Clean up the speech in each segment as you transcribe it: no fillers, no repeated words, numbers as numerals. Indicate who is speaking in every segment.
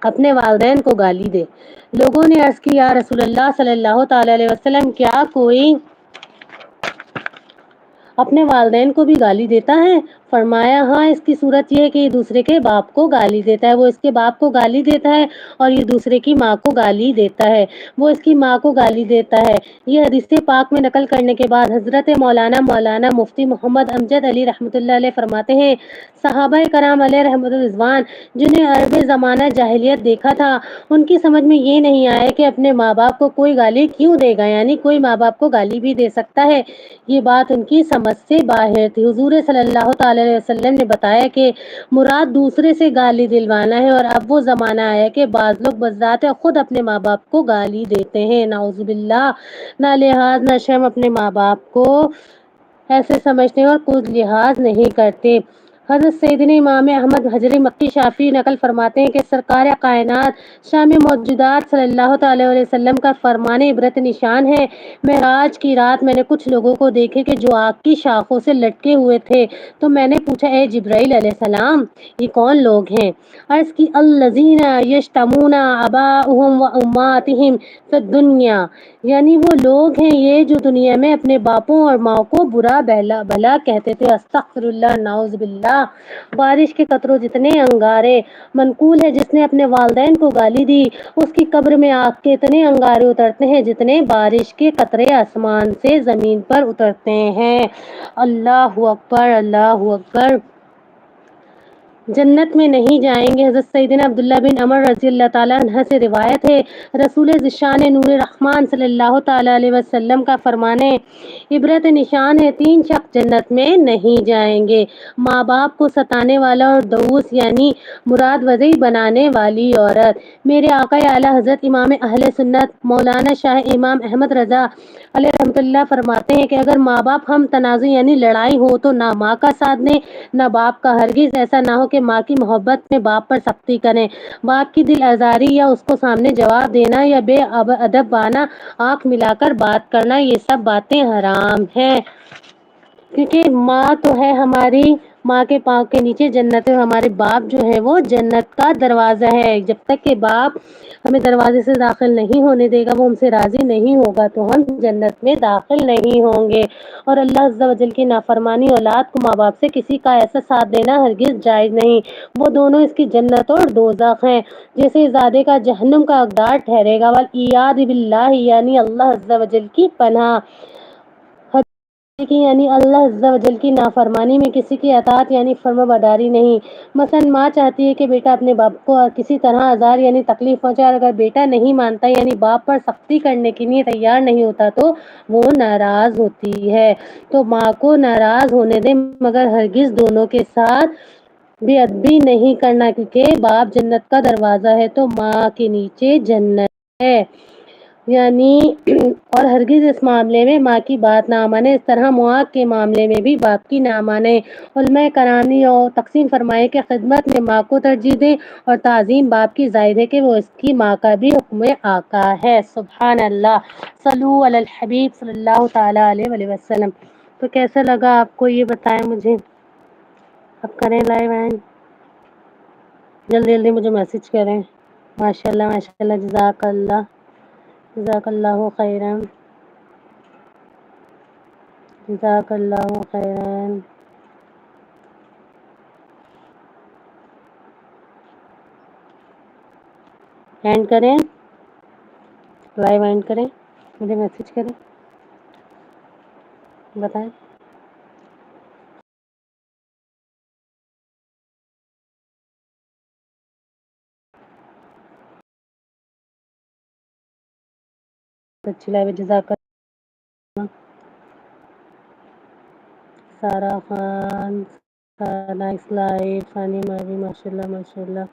Speaker 1: اپنے والدین کو گالی دے۔ لوگوں نے عرض کی یا رسول اللہ صلی اللہ تعالی علیہ وسلم کیا کوئی اپنے والدین کو بھی گالی دیتا ہے؟ فرمایا ہاں، اس کی صورت یہ ہے کہ یہ دوسرے کے باپ کو گالی دیتا ہے، وہ اس کے باپ کو گالی دیتا ہے اور یہ دوسرے کی ماں کو گالی دیتا ہے، وہ اس کی ماں کو گالی دیتا ہے۔ یہ حدیث پاک میں نقل کرنے کے بعد حضرت مولانا مفتی محمد امجد علی رحمۃ اللہ علیہ فرماتے ہیں صحابہ کرام علیہ رحمت رضوان جنہیں عرب زمانہ جاہلیت دیکھا تھا، ان کی سمجھ میں یہ نہیں آیا کہ اپنے ماں باپ کو کوئی گالی کیوں دے گا، یعنی کوئی ماں باپ کو گالی بھی دے سکتا ہے۔ یہ بات ان کی سمجھ سے باہر تھی۔ حضور صلی اللہ تعالی علیہ وسلم نے بتایا کہ مراد دوسرے سے گالی دلوانا ہے، اور اب وہ زمانہ آیا کہ بعض لوگ بذات خود اپنے ماں باپ کو گالی دیتے ہیں، نعوذ باللہ۔ نہ لحاظ نہ شرم اپنے ماں باپ کو ایسے سمجھتے ہیں اور کچھ لحاظ نہیں کرتے۔ حضرت سیدنا امام احمد حجری مکی شافعی نقل فرماتے ہیں کہ سرکار کائنات شام موجودات صلی اللہ تعالی علیہ وسلم کا فرمان عبرت نشان ہے۔ معراج کی رات میں نے کچھ لوگوں کو دیکھے کہ جو آگ کی شاخوں سے لٹکے ہوئے تھے، تو میں نے پوچھا اے جبرائیل علیہ السلام، یہ کون لوگ ہیں؟ عرض کی الذین یشتمون آباءہم و امہاتہم فی الدنیا، یعنی وہ لوگ ہیں یہ جو دنیا میں اپنے باپوں اور ماں کو برا بھلا کہتے تھے۔ استغفر اللہ، نعوذ باللہ۔ بارش کے قطروں جتنے انگارے، منقول ہے جس نے اپنے والدین کو گالی دی اس کی قبر میں آگ کے اتنے انگارے اترتے ہیں جتنے بارش کے قطرے آسمان سے زمین پر اترتے ہیں۔ اللہ اکبر، اللہ اکبر۔ جنت میں نہیں جائیں گے۔ حضرت سیدنا عبداللہ بن عمر رضی اللہ تعالیٰ عنہ سے روایت ہے، رسول ذیشان نور رحمان صلی اللہ تعالی علیہ وسلم کا فرمان ہے، عبرت نشان ہے، 3 شخص جنت میں نہیں جائیں گے: ماں باپ کو ستانے والا اور دعوس یعنی مراد وضعی بنانے والی عورت۔ میرے آقا اعلیٰ حضرت امام اہل سنت مولانا شاہ امام احمد رضا علیہ رحمۃ اللہ فرماتے ہیں کہ اگر ماں باپ ہم تنازع یعنی لڑائی ہو تو نہ ماں کا ساتھ دیں نہ باپ کا، ہرگز ایسا نہ ہو کہ ماں کی محبت میں باپ پر سختی کریں، باپ کی دل آزاری یا اس کو سامنے جواب دینا یا بے ادبانہ آنکھ ملا کر بات کرنا، یہ سب باتیں حرام ہیں، کیونکہ ماں تو ہے ہماری، ماں کے پاؤں کے نیچے جنت ہے، ہمارے باپ جو ہے وہ جنت کا دروازہ ہے۔ جب تک کہ باپ ہمیں دروازے سے داخل نہیں ہونے دے گا، وہ ہم سے راضی نہیں ہوگا تو ہم جنت میں داخل نہیں ہوں گے۔ اور اللہ عز و جل کی نافرمانی اولاد کو ماں باپ سے کسی کا ایسا ساتھ دینا ہرگز جائز نہیں، وہ دونوں اس کی جنت اور دوزخ ہیں، جیسے زادے کا جہنم کا حقدار ٹھہرے گا۔ والعیاذ باللہ، یعنی اللہ عز و جل کی پناہ یعنی اللہ عز و جل کی نافرمانی میں کسی کی اطاعت یعنی فرمانبرداری نہیں۔ مثلا ماں چاہتی ہے کہ بیٹا اپنے باپ کو کسی طرح آزار یعنی تکلیف پہنچائے، اور اگر بیٹا نہیں مانتا یعنی باپ پر سختی کرنے کے لیے تیار نہیں ہوتا تو وہ ناراض ہوتی ہے، تو ماں کو ناراض ہونے دیں، مگر ہرگز دونوں کے ساتھ بے ادبی نہیں کرنا، کیونکہ باپ جنت کا دروازہ ہے تو ماں کے نیچے جنت ہے، یعنی اور ہرگز اس معاملے میں ماں کی بات نہ مانے، اس طرح معاق کے معاملے میں بھی باپ کی نہ مانے۔ علماء کرام نے تقسیم فرمائے کہ خدمت میں ماں کو ترجیح دیں اور تعظیم باپ کی زائد ہے کہ وہ اس کی ماں کا بھی حکم آقا ہے۔ سبحان اللہ، صلو علی الحبیب صلی اللہ تعالی علیہ وآلہ وسلم۔ تو کیسا لگا آپ کو یہ بتائیں مجھے، اب کریں لائیو اینڈ، جلدی جلدی مجھے میسج کریں۔ ماشاء اللہ، جزاک اللہ خیرا، جزاک اللہ خیرا۔ اینڈ کریں، لائیو اینڈ کریں، مجھے میسج کریں، بتائیں۔ اچھی لائیو، جزاک اللہ۔ سارا خان، نائس لائیو، ثانی ماری، ماشاء اللہ،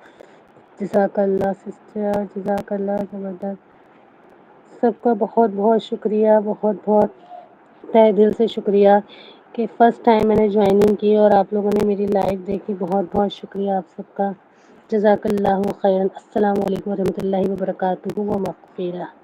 Speaker 1: جزاک اللہ سسٹر، جزاک اللہ، زبردست۔ سب کا بہت بہت شکریہ، بہت بہت تہہ دل سے شکریہ کہ فرسٹ ٹائم میں نے جوائننگ کی اور آپ لوگوں نے میری لائیو دیکھی، بہت بہت شکریہ آپ سب کا، جزاک اللہ خیرا۔ السلام علیکم ورحمۃ اللہ وبرکاتہ و مغفرہ۔